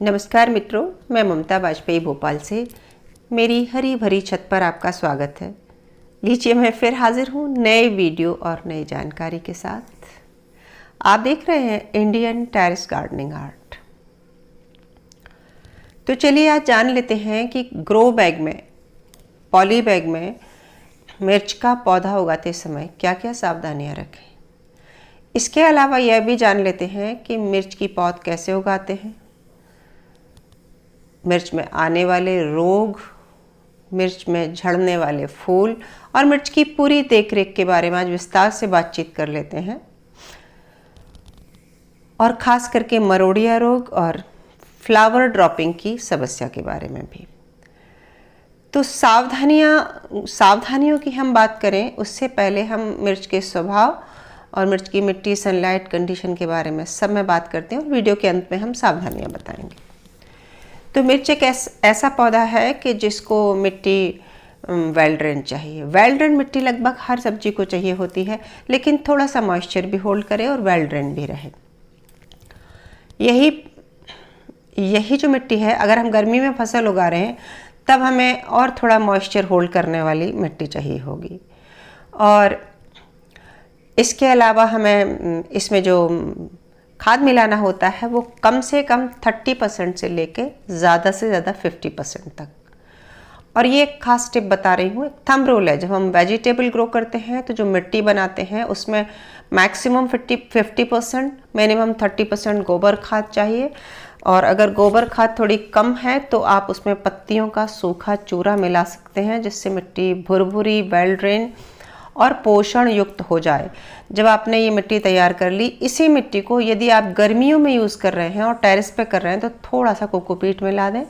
नमस्कार मित्रों, मैं ममता वाजपेयी भोपाल से मेरी हरी भरी छत पर आपका स्वागत है। लीजिए, मैं फिर हाजिर हूँ नए वीडियो और नई जानकारी के साथ। आप देख रहे हैं इंडियन टेरेस गार्डनिंग आर्ट। तो चलिए आज जान लेते हैं कि ग्रो बैग में, पॉली बैग में मिर्च का पौधा उगाते समय क्या क्या सावधानियां रखें। इसके अलावा यह भी जान लेते हैं कि मिर्च की पौध कैसे उगाते हैं, मिर्च में आने वाले रोग, मिर्च में झड़ने वाले फूल और मिर्च की पूरी देखरेख के बारे में आज विस्तार से बातचीत कर लेते हैं। और ख़ास करके मरोड़िया रोग और फ्लावर ड्रॉपिंग की समस्या के बारे में भी। तो सावधानियों की हम बात करें उससे पहले हम मिर्च के स्वभाव और मिर्च की मिट्टी, सनलाइट कंडीशन के बारे में सब में बात करते हैं और वीडियो के अंत में हम सावधानियां बताएंगे। तो मिर्च एक ऐसा पौधा है कि जिसको मिट्टी वेल ड्रेन चाहिए। वेल ड्रेन मिट्टी लगभग हर सब्जी को चाहिए होती है, लेकिन थोड़ा सा मॉइस्चर भी होल्ड करे और वेल ड्रेन भी रहे। यही जो मिट्टी है, अगर हम गर्मी में फसल उगा रहे हैं तब हमें और थोड़ा मॉइस्चर होल्ड करने वाली मिट्टी चाहिए होगी। और इसके अलावा हमें इसमें जो खाद मिलाना होता है वो कम से कम 30% से लेके ज़्यादा से ज़्यादा 50% तक। और ये एक खास टिप बता रही हूँ, एक थंब रूल है। जब हम वेजिटेबल ग्रो करते हैं तो जो मिट्टी बनाते हैं उसमें मैक्सिमम 50% मिनिमम 30% गोबर खाद चाहिए। और अगर गोबर खाद थोड़ी कम है तो आप उसमें पत्तियों का सूखा चूरा मिला सकते हैं, जिससे मिट्टी भुरभुरी, वेल ड्रेन और पोषण युक्त हो जाए। जब आपने ये मिट्टी तैयार कर ली, इसी मिट्टी को यदि आप गर्मियों में यूज़ कर रहे हैं और टेरेस पे कर रहे हैं तो थोड़ा सा कोकोपीट मिला दें।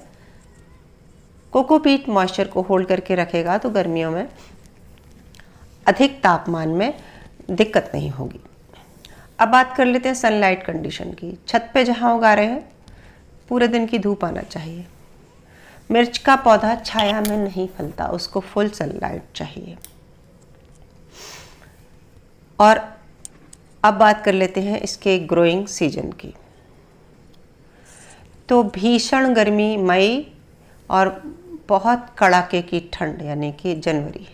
कोकोपीट मॉइस्चर को होल्ड करके रखेगा तो गर्मियों में अधिक तापमान में दिक्कत नहीं होगी। अब बात कर लेते हैं सनलाइट कंडीशन की। छत पे जहाँ उगा रहे हैं पूरे दिन की धूप आना चाहिए। मिर्च का पौधा छाया में नहीं फलता, उसको फुल सनलाइट चाहिए। और अब बात कर लेते हैं इसके ग्रोइंग सीजन की। तो भीषण गर्मी मई और बहुत कड़ाके की ठंड यानी कि जनवरी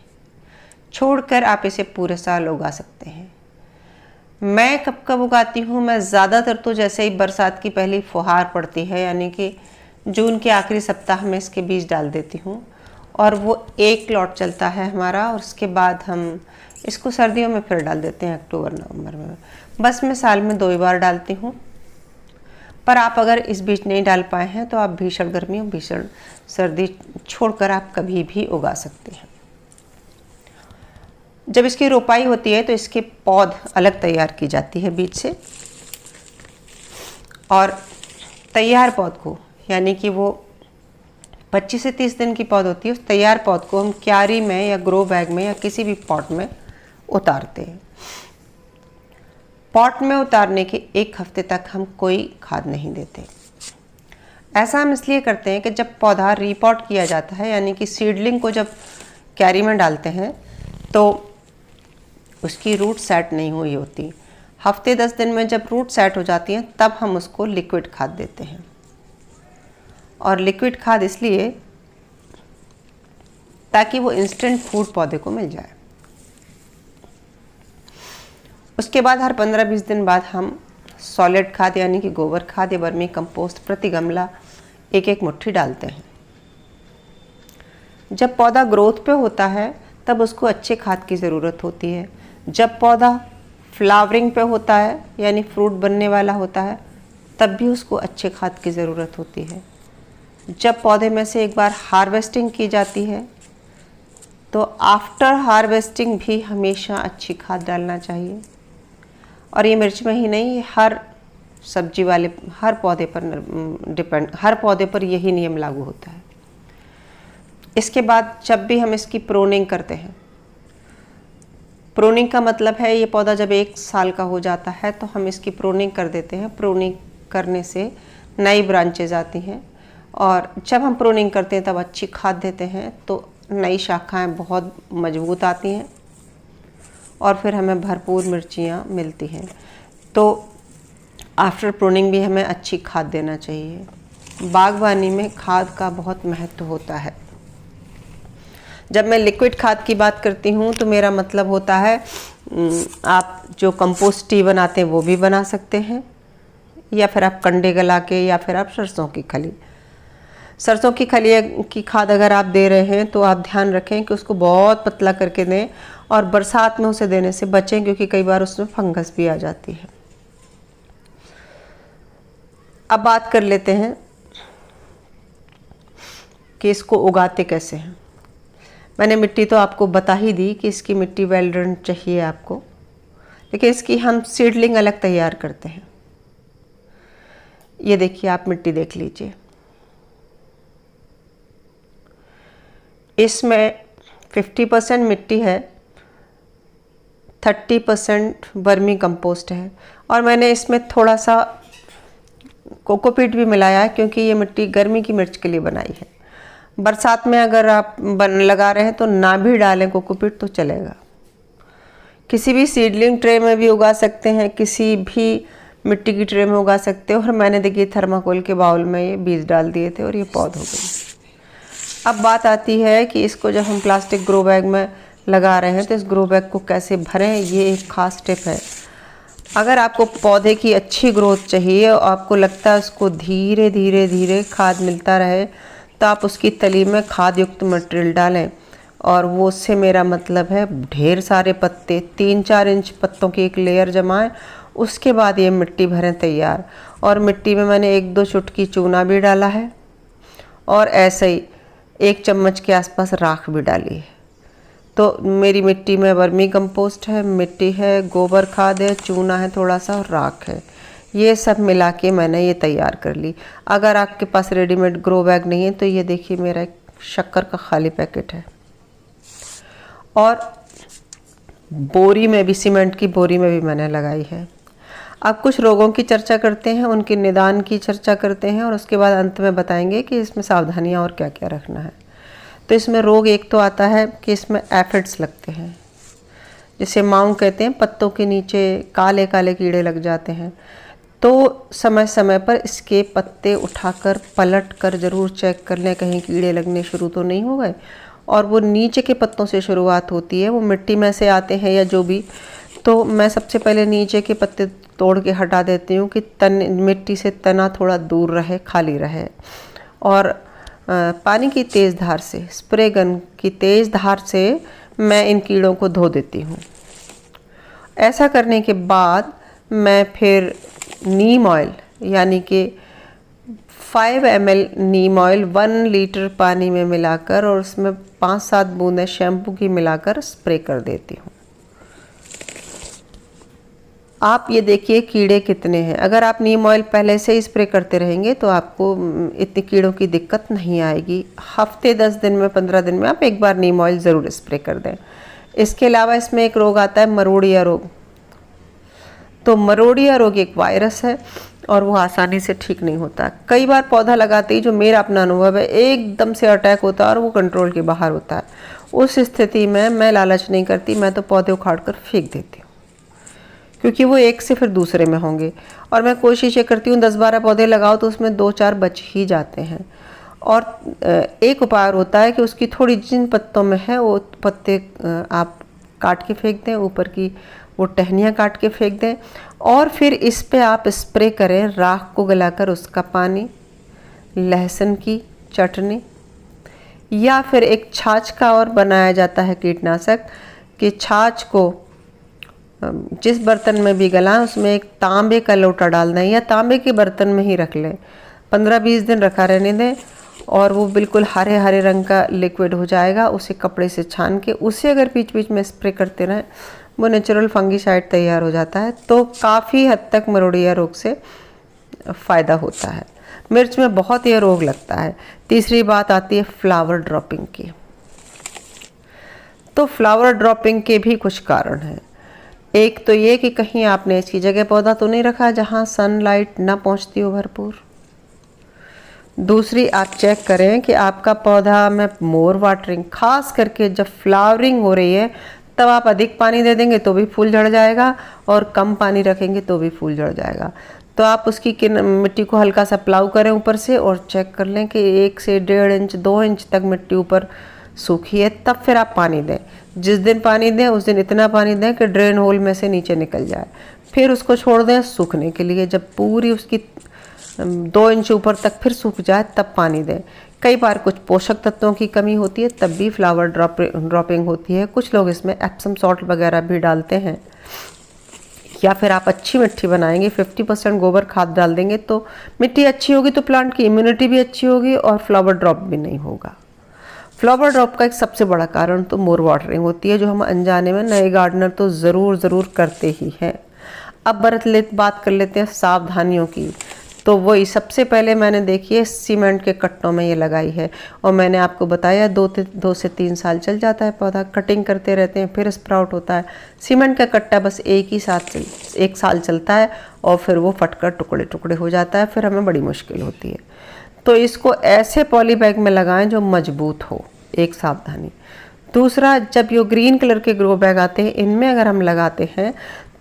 छोड़कर आप इसे पूरे साल उगा सकते हैं। मैं कब कब उगाती हूँ, मैं ज़्यादातर तो जैसे ही बरसात की पहली फुहार पड़ती है यानी कि जून के आखिरी सप्ताह में इसके बीज डाल देती हूँ और वो एक लॉट चलता है हमारा। और उसके बाद हम इसको सर्दियों में फिर डाल देते हैं, अक्टूबर नवंबर में। बस मैं साल में 2 बार डालती हूँ। पर आप अगर इस बीज नहीं डाल पाए हैं तो आप भीषण गर्मी और भीषण सर्दी छोड़कर आप कभी भी उगा सकते हैं। जब इसकी रोपाई होती है तो इसके पौध अलग तैयार की जाती है बीज से, और तैयार पौध को यानी कि वो 25 से 30 दिन की पौध होती है, उस तैयार पौध को हम क्यारी में या ग्रो बैग में या किसी भी पॉट में उतारते हैं। पॉट में उतारने के 1 हफ्ते तक हम कोई खाद नहीं देते। ऐसा हम इसलिए करते हैं कि जब पौधा रीपॉट किया जाता है यानी कि सीडलिंग को जब क्यारी में डालते हैं तो उसकी रूट सेट नहीं हुई होती। हफ्ते 10 दिन में जब रूट सेट हो जाती हैं तब हम उसको लिक्विड खाद देते हैं। और लिक्विड खाद इसलिए ताकि वो इंस्टेंट फूड पौधे को मिल जाए। उसके बाद हर 15-20 दिन बाद हम सॉलिड खाद यानी कि गोबर खाद या वर्मी कंपोस्ट प्रति गमला 1-1 मुट्ठी डालते हैं। जब पौधा ग्रोथ पे होता है तब उसको अच्छे खाद की ज़रूरत होती है। जब पौधा फ्लावरिंग पे होता है यानी फ्रूट बनने वाला होता है तब भी उसको अच्छे खाद की ज़रूरत होती है। जब पौधे में से एक बार हार्वेस्टिंग की जाती है तो आफ्टर हार्वेस्टिंग भी हमेशा अच्छी खाद डालना चाहिए। और ये मिर्च में ही नहीं, हर सब्जी वाले हर पौधे पर यही नियम लागू होता है। इसके बाद जब भी हम इसकी प्रूनिंग करते हैं, प्रूनिंग का मतलब है ये पौधा जब 1 साल का हो जाता है तो हम इसकी प्रूनिंग कर देते हैं। प्रूनिंग करने से नई ब्रांचेज आती हैं और जब हम प्रूनिंग करते हैं तब अच्छी खाद देते हैं तो नई शाखाएं बहुत मजबूत आती हैं और फिर हमें भरपूर मिर्चियाँ मिलती हैं। तो आफ्टर प्रूनिंग भी हमें अच्छी खाद देना चाहिए। बागवानी में खाद का बहुत महत्व होता है। जब मैं लिक्विड खाद की बात करती हूँ तो मेरा मतलब होता है आप जो कंपोस्ट टी बनाते हैं वो भी बना सकते हैं, या फिर आप कंडे गला के, या फिर आप सरसों की खली की खाद अगर आप दे रहे हैं तो आप ध्यान रखें कि उसको बहुत पतला करके दें और बरसात में उसे देने से बचें, क्योंकि कई बार उसमें फंगस भी आ जाती है। अब बात कर लेते हैं कि इसको उगाते कैसे हैं। मैंने मिट्टी तो आपको बता ही दी कि इसकी मिट्टी वेल ड्रेन चाहिए आपको, लेकिन इसकी हम सीडलिंग अलग तैयार करते हैं। ये देखिए, आप मिट्टी देख लीजिए, इसमें 50% मिट्टी है, 30% वर्मी कंपोस्ट है, और मैंने इसमें थोड़ा सा कोकोपीट भी मिलाया है, क्योंकि ये मिट्टी गर्मी की मिर्च के लिए बनाई है। बरसात में अगर आप लगा रहे हैं तो ना भी डालें कोकोपीट तो चलेगा। किसी भी सीडलिंग ट्रे में भी उगा सकते हैं, किसी भी मिट्टी की ट्रे में उगा सकते हो। और मैंने देखिए थर्माकोल के बाउल में ये बीज डाल दिए थे और ये पौध हो गई। अब बात आती है कि इसको जब हम प्लास्टिक ग्रो बैग में लगा रहे हैं तो इस ग्रो बैग को कैसे भरें, ये एक खास टिप है। अगर आपको पौधे की अच्छी ग्रोथ चाहिए और आपको लगता है उसको धीरे धीरे धीरे खाद मिलता रहे, तो आप उसकी तली में खाद युक्त मटेरियल डालें। और वो उससे मेरा मतलब है ढेर सारे पत्ते, 3-4 इंच पत्तों की एक लेयर जमाएं, उसके बाद ये मिट्टी भरें तैयार। और मिट्टी में मैंने 1-2 चुटकी चूना भी डाला है, और ऐसे ही 1 चम्मच के आसपास राख भी डाली है। तो मेरी मिट्टी में वर्मी कंपोस्ट है, मिट्टी है, गोबर खाद है, चूना है थोड़ा सा, और राख है। ये सब मिला के मैंने ये तैयार कर ली। अगर आपके पास रेडीमेड ग्रो बैग नहीं है तो ये देखिए मेरा एक शक्कर का खाली पैकेट है। और बोरी में भी, सीमेंट की बोरी में भी मैंने लगाई है। अब कुछ रोगों की चर्चा करते हैं, उनके निदान की चर्चा करते हैं, और उसके बाद अंत में बताएंगे कि इसमें सावधानियां और क्या क्या रखना है। तो इसमें रोग एक तो आता है कि इसमें एफिड्स लगते हैं, जिसे माऊ कहते हैं। पत्तों के नीचे काले काले कीड़े लग जाते हैं। तो समय समय पर इसके पत्ते उठाकर पलट कर ज़रूर चेक कर लें, कहीं कीड़े लगने शुरू तो नहीं हो गए। और वो नीचे के पत्तों से शुरुआत होती है, वो मिट्टी में से आते हैं या जो भी। तो मैं सबसे पहले नीचे के पत्ते तोड़ के हटा देती हूँ कि मिट्टी से तना थोड़ा दूर रहे, खाली रहे। और पानी की तेज़ धार से, स्प्रे गन की तेज़ धार से मैं इन कीड़ों को धो देती हूँ। ऐसा करने के बाद मैं फिर नीम ऑयल, यानी कि 5 ml नीम ऑयल 1 लीटर पानी में मिलाकर और उसमें 5-7 बूंदें शैम्पू की मिलाकर स्प्रे कर देती हूँ। आप ये देखिए कीड़े कितने हैं। अगर आप नीम ऑयल पहले से ही स्प्रे करते रहेंगे तो आपको इतनी कीड़ों की दिक्कत नहीं आएगी। हफ्ते 10 दिन में, 15 दिन में आप एक बार नीम ऑयल ज़रूर स्प्रे कर दें। इसके अलावा इसमें एक रोग आता है मरोड़िया रोग। तो मरोड़िया रोग एक वायरस है और वो आसानी से ठीक नहीं होता। कई बार पौधा लगाते ही, जो मेरा अपना अनुभव है, एकदम से अटैक होता है और वो कंट्रोल के बाहर होता है। उस स्थिति में मैं लालच नहीं करती, मैं तो पौधे उखाड़ कर फेंक देती हूँ, क्योंकि वो एक से फिर दूसरे में होंगे। और मैं कोशिश ये करती हूँ 10-12 पौधे लगाओ तो उसमें 2-4 बच ही जाते हैं। और एक उपाय होता है कि उसकी थोड़ी जिन पत्तों में है वो पत्ते आप काट के फेंक दें, ऊपर की वो टहनियाँ काट के फेंक दें, और फिर इस पे आप स्प्रे करें राख को गलाकर उसका पानी, लहसुन की चटनी, या फिर एक छाछ का और बनाया जाता है कीटनाशक, कि छाछ को जिस बर्तन में भी गलाएं उसमें एक तांबे का लोटा डाल दें, या तांबे के बर्तन में ही रख लें। 15-20 दिन रखा रहने दें और वो बिल्कुल हरे हरे रंग का लिक्विड हो जाएगा। उसे कपड़े से छान के उसे अगर बीच बीच में स्प्रे करते रहें, वो नेचुरल फंगीसाइड तैयार हो जाता है। तो काफ़ी हद तक मरोड़िया रोग से फ़ायदा होता है। मिर्च में बहुत यह रोग लगता है। तीसरी बात आती है फ्लावर ड्रॉपिंग की। तो फ्लावर ड्रॉपिंग के भी कुछ कारण हैं। एक तो ये कि कहीं आपने ऐसी जगह पौधा तो नहीं रखा जहाँ सनलाइट ना पहुँचती हो भरपूर। दूसरी, आप चेक करें कि आपका पौधा में मोर वाटरिंग, खास करके जब फ्लावरिंग हो रही है तब आप अधिक पानी दे देंगे तो भी फूल झड़ जाएगा, और कम पानी रखेंगे तो भी फूल झड़ जाएगा। तो आप उसकी मिट्टी को हल्का सा प्लाउ करें ऊपर से और चेक कर लें कि 1 से 1.5 इंच 2 इंच तक मिट्टी ऊपर सूखी है, तब फिर आप पानी दें। जिस दिन पानी दें उस दिन इतना पानी दें कि ड्रेन होल में से नीचे निकल जाए। फिर उसको छोड़ दें सूखने के लिए। जब पूरी उसकी 2 इंच ऊपर तक फिर सूख जाए तब पानी दें। कई बार कुछ पोषक तत्वों की कमी होती है तब भी फ्लावर ड्रॉपिंग होती है। कुछ लोग इसमें एप्सम सॉल्ट वगैरह भी डालते हैं। या फिर आप अच्छी मिट्टी बनाएंगे, 50% गोबर खाद डाल देंगे तो मिट्टी अच्छी होगी, तो प्लांट की इम्यूनिटी भी अच्छी होगी और फ्लावर ड्रॉप भी नहीं होगा। फ्लावर ड्रॉप का एक सबसे बड़ा कारण तो मोर वाटरिंग होती है, जो हम अनजाने में नए गार्डनर तो ज़रूर करते ही हैं। अब बात कर लेते हैं सावधानियों की। तो वही सबसे पहले मैंने देखिए सीमेंट के कट्टों में ये लगाई है और मैंने आपको बताया 2 से 3 साल चल जाता है पौधा। कटिंग करते रहते हैं फिर स्प्राउट होता है। सीमेंट का कट्टा बस एक साल चलता है और फिर वो फटकर टुकड़े टुकड़े हो जाता है, फिर हमें बड़ी मुश्किल होती है। तो इसको ऐसे पॉली बैग में लगाएं जो मजबूत हो, एक सावधानी। दूसरा, जब ये ग्रीन कलर के ग्रो बैग आते हैं इनमें अगर हम लगाते हैं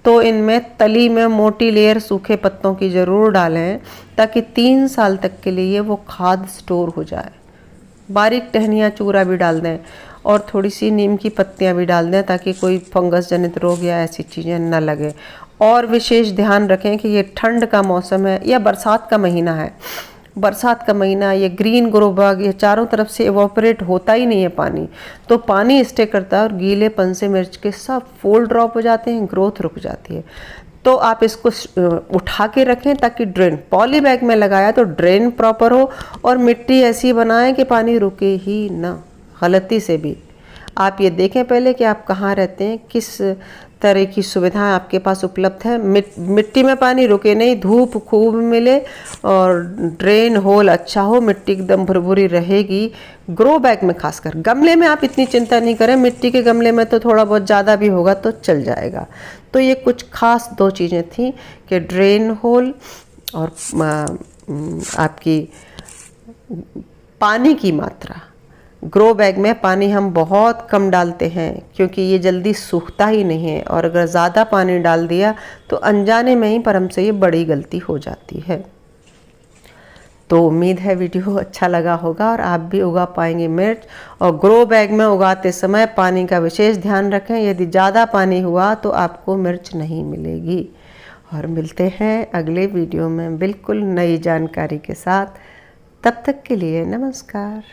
तो इनमें तली में मोटी लेयर सूखे पत्तों की ज़रूर डालें ताकि 3 साल तक के लिए वो खाद स्टोर हो जाए। बारीक टहनियाँ चूरा भी डाल दें और थोड़ी सी नीम की पत्तियाँ भी डाल दें ताकि कोई फंगस जनित रोग या ऐसी चीज़ें न लगे। और विशेष ध्यान रखें कि ये ठंड का मौसम है या बरसात का महीना है। बरसात का महीना, ये ग्रीन ग्रो बैग ये चारों तरफ से इवोपरेट होता ही नहीं है पानी, तो पानी स्टे करता है और गीलेपन से मिर्च के सब फूल ड्रॉप हो जाते हैं, ग्रोथ रुक जाती है। तो आप इसको उठा के रखें ताकि ड्रेन, पॉली बैग में लगाया तो ड्रेन प्रॉपर हो और मिट्टी ऐसी बनाएं कि पानी रुके ही ना गलती से भी। आप ये देखें पहले कि आप कहाँ रहते हैं, किस तरह की सुविधाएं आपके पास उपलब्ध है। मिट्टी में पानी रुके नहीं, धूप खूब मिले और ड्रेन होल अच्छा हो, मिट्टी एकदम भुरभुरी रहेगी। ग्रो बैग में खासकर, गमले में आप इतनी चिंता नहीं करें, मिट्टी के गमले में तो थोड़ा बहुत ज़्यादा भी होगा तो चल जाएगा। तो ये कुछ खास 2 चीज़ें थी कि ड्रेन होल और आपकी पानी की मात्रा। ग्रो बैग में पानी हम बहुत कम डालते हैं क्योंकि ये जल्दी सूखता ही नहीं है, और अगर ज़्यादा पानी डाल दिया तो अनजाने में ही पर हमसे ये बड़ी गलती हो जाती है। तो उम्मीद है वीडियो अच्छा लगा होगा और आप भी उगा पाएंगे मिर्च। और ग्रो बैग में उगाते समय पानी का विशेष ध्यान रखें, यदि ज़्यादा पानी हुआ तो आपको मिर्च नहीं मिलेगी। और मिलते हैं अगले वीडियो में बिल्कुल नई जानकारी के साथ। तब तक के लिए नमस्कार।